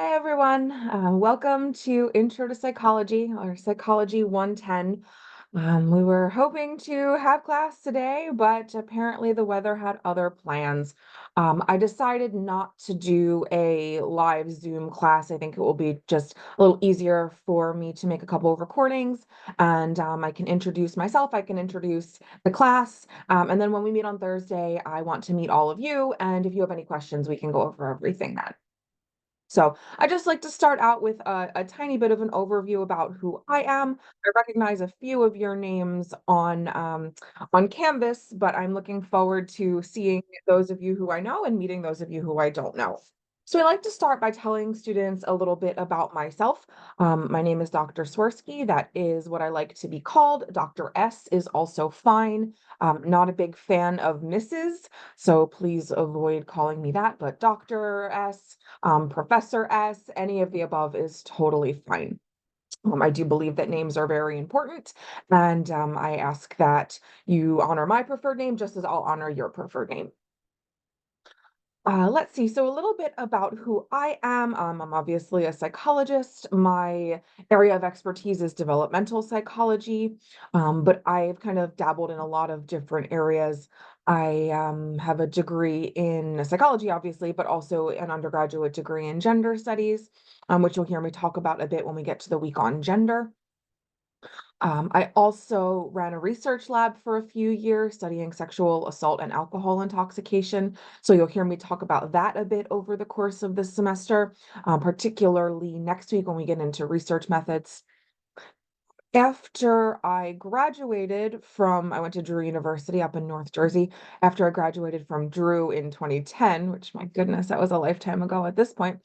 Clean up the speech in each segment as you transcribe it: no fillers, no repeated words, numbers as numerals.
Hi, everyone. Welcome to Intro to Psychology or Psychology 110. We were hoping to have class today, but apparently the weather had other plans. I decided not to do a live Zoom class. I think it will be just a little easier for me to make a couple of recordings and I can introduce myself, I can introduce the class. And then when we meet on Thursday, I want to meet all of you. And if you have any questions, we can go over everything then. So I just like to start out with a tiny bit of an overview about who I am. I recognize a few of your names on Canvas, but I'm looking forward to seeing those of you who I know and meeting those of you who I don't know. So I like to start by telling students a little bit about myself. My name is Dr. Swirsky. That is what I like to be called. Dr. S is also fine. Not a big fan of Mrs., so please avoid calling me that, but Dr. S, Professor S, any of the above is totally fine. I do believe that names are very important, and I ask that you honor my preferred name just as I'll honor your preferred name. Let's see. So, a little bit about who I am. I'm obviously a psychologist. My area of expertise is developmental psychology, but I've kind of dabbled in a lot of different areas. I have a degree in psychology, obviously, but also an undergraduate degree in gender studies, which you'll hear me talk about a bit when we get to the week on gender. I also ran a research lab for a few years studying sexual assault and alcohol intoxication. So you'll hear me talk about that a bit over the course of this semester, particularly next week when we get into research methods. After I graduated from, I went to Drew University up in North Jersey. After I graduated from Drew in 2010, which my goodness, that was a lifetime ago at this point.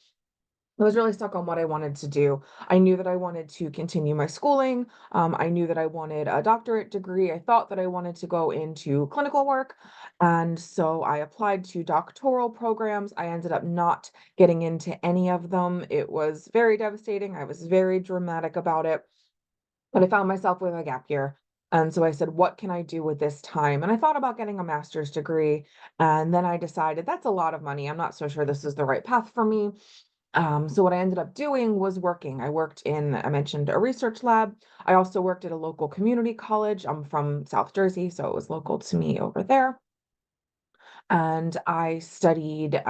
I was really stuck on what I wanted to do. I knew that I wanted to continue my schooling. I knew that I wanted a doctorate degree. I thought that I wanted to go into clinical work. And so I applied to doctoral programs. I ended up not getting into any of them. It was very devastating. I was very dramatic about it, but I found myself with a gap year. And so I said, what can I do with this time? And I thought about getting a master's degree. And then I decided that's a lot of money. I'm not so sure this is the right path for me. So what I ended up doing was working. I worked in, I mentioned a research lab. I also worked at a local community college. I'm from South Jersey, so it was local to me over there. And I studied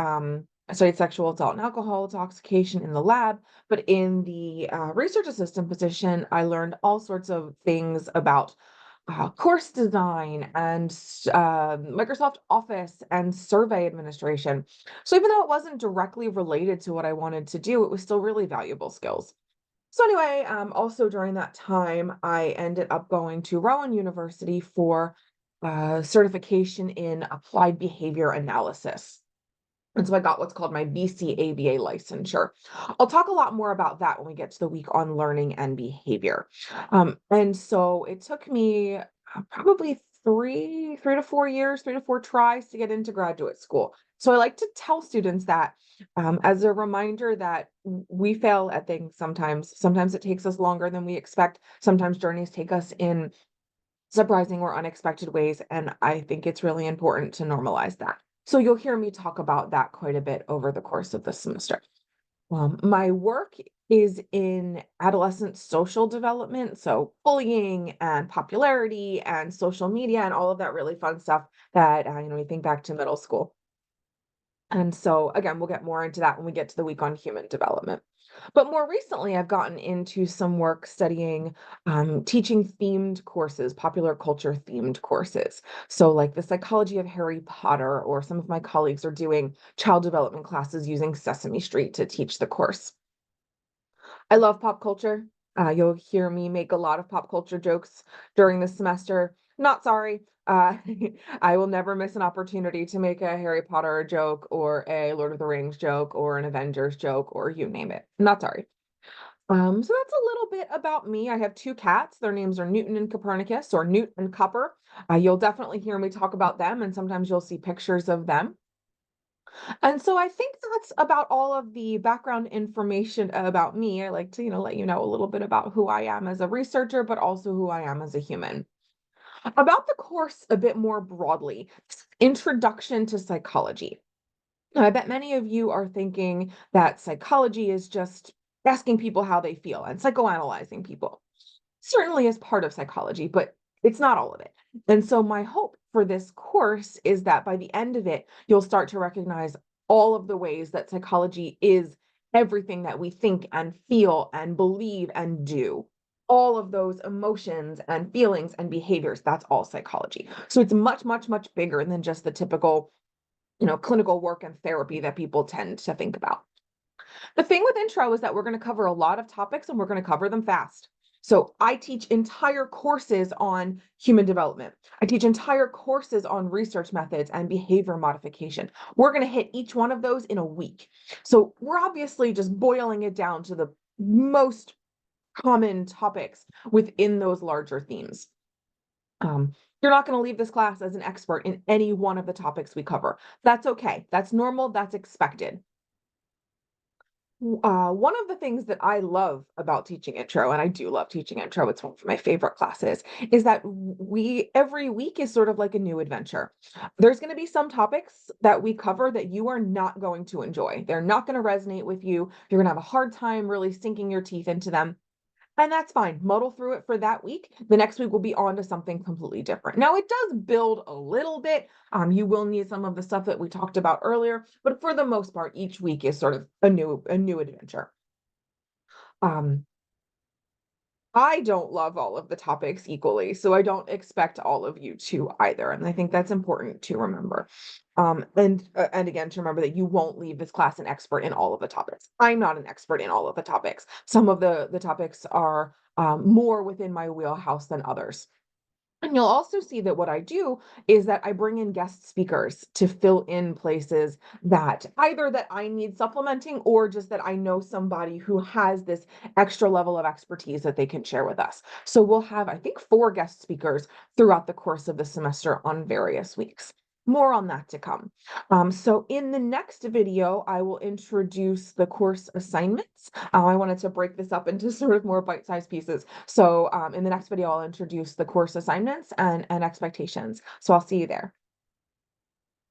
sexual assault and alcohol intoxication in the lab, but in the research assistant position, I learned all sorts of things about course design and Microsoft Office and survey administration. So even though it wasn't directly related to what I wanted to do, it was still really valuable skills. So anyway, also during that time, I ended up going to Rowan University for certification in applied behavior analysis. And so I got what's called my BCABA licensure. I'll talk a lot more about that when we get to the week on learning and behavior. And so it took me probably three to 4 years, 3 to 4 tries to get into graduate school. So I like to tell students that as a reminder that we fail at things sometimes. Sometimes it takes us longer than we expect. Sometimes journeys take us in surprising or unexpected ways, and I think it's really important to normalize that. So you'll hear me talk about that quite a bit over the course of the semester. My work is in adolescent social development, so bullying and popularity and social media and all of that really fun stuff that we think back to middle school. And so, again, we'll get more into that when we get to the week on human development. But more recently, I've gotten into some work studying teaching themed courses, popular culture themed courses. So, like the psychology of Harry Potter, or some of my colleagues are doing child development classes using Sesame Street to teach the course. I love pop culture. You'll hear me make a lot of pop culture jokes during this semester. Not sorry. I will never miss an opportunity to make a Harry Potter joke or a Lord of the Rings joke or an Avengers joke or you name it. Not sorry. So that's a little bit about me. I have two cats. Their names are Newton and Copernicus, or Newt and Cupper. You'll definitely hear me talk about them, and sometimes you'll see pictures of them. And so I think that's about all of the background information about me. I like to, let you know a little bit about who I am as a researcher, but also who I am as a human. About the course a bit more broadly, Introduction to Psychology. Now, I bet many of you are thinking that psychology is just asking people how they feel and psychoanalyzing people. Certainly is part of psychology, but it's not all of it. And so, my hope for this course is that by the end of it, you'll start to recognize all of the ways that psychology is everything that we think and feel and believe and do. All of those emotions and feelings and behaviors, that's all psychology. So, it's much, much, much bigger than just the typical clinical work and therapy that people tend to think about. The thing with intro is that we're going to cover a lot of topics and we're going to cover them fast. So I teach entire courses on human development. I teach entire courses on research methods and behavior modification. We're going to hit each one of those in a week. So we're obviously just boiling it down to the most common topics within those larger themes. Um, you're not going to leave this class as an expert in any one of the topics we cover. That's okay. That's normal. That's expected. One of the things that I love about teaching intro, and I do love teaching intro, it's one of my favorite classes, is that we every week is sort of like a new adventure. There's going to be some topics that we cover that you are not going to enjoy. They're not going to resonate with you. You're going to have a hard time really sinking your teeth into them. And that's fine. Muddle through it for that week. The next week we'll be on to something completely different. Now it does build a little bit. You will need some of the stuff that we talked about earlier, but for the most part, each week is sort of a new adventure. Um, I don't love all of the topics equally, so I don't expect all of you to either. And I think that's important to remember. And again, to remember that you won't leave this class an expert in all of the topics. I'm not an expert in all of the topics. Some of the topics are more within my wheelhouse than others. And you'll also see that what I do is that I bring in guest speakers to fill in places that either that I need supplementing or just that I know somebody who has this extra level of expertise that they can share with us. So we'll have, I think, 4 guest speakers throughout the course of the semester on various weeks. More on that to come. So in the next video, I will introduce the course assignments. I wanted to break this up into sort of more bite-sized pieces. So in the next video, I'll introduce the course assignments and expectations. So I'll see you there.